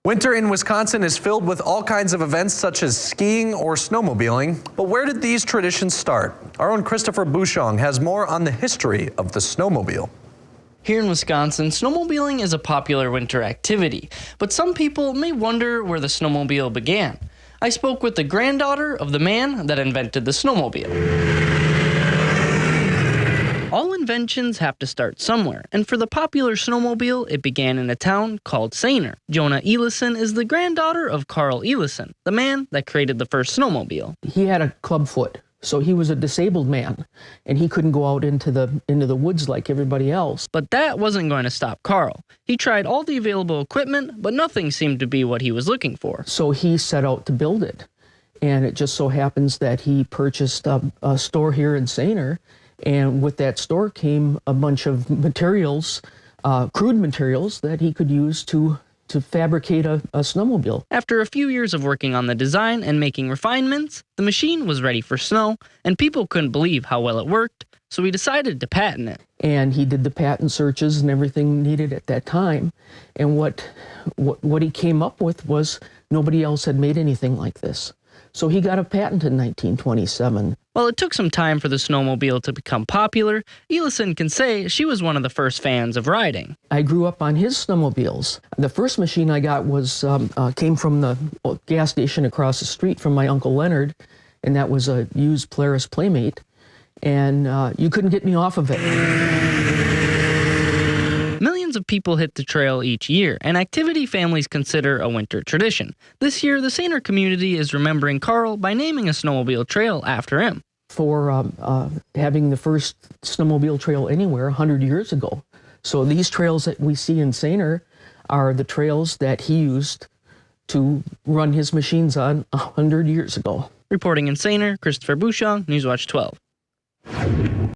Winter in Wisconsin is filled with all kinds of events such as skiing or snowmobiling. But where did these traditions start? Our own Christopher Bouchong has more on the history of the snowmobile. Here in Wisconsin, snowmobiling is a popular winter activity, but some people may wonder where the snowmobile began. I spoke with the granddaughter of the man that invented the snowmobile. All inventions have to start somewhere, and for the popular snowmobile, it began in a town called Sayner. Jonah Elison is the granddaughter of Carl Elison, the man that created the first snowmobile. He had a club foot, so he was a disabled man, and he couldn't go out into the woods like everybody else. But that wasn't going to stop Carl. He tried all the available equipment, but nothing seemed to be what he was looking for. So he set out to build it, and it just so happens that he purchased a store here in Sayner. And with that store came a bunch of materials, crude materials that he could use to fabricate a snowmobile. After a few years of working on the design and making refinements, the machine was ready for snow, and people couldn't believe how well it worked, so he decided to patent it. And he did the patent searches and everything needed at that time. And what he came up with was nobody else had made anything like this. So he got a patent in 1927. While it took some time for the snowmobile to become popular, Elison can say she was one of the first fans of riding. I grew up on his snowmobiles. The first machine I got was came from the gas station across the street from my Uncle Leonard, and that was a used Polaris Playmate, and you couldn't get me off of it. Millions of people hit the trail each year, an activity families consider a winter tradition. This year, the Sayner community is remembering Carl by naming a snowmobile trail after him. For having the first snowmobile trail anywhere 100 years ago. So these trails that we see in Sayner are the trails that he used to run his machines on 100 years ago. Reporting in Sayner, Christopher Bouchong, Newswatch 12.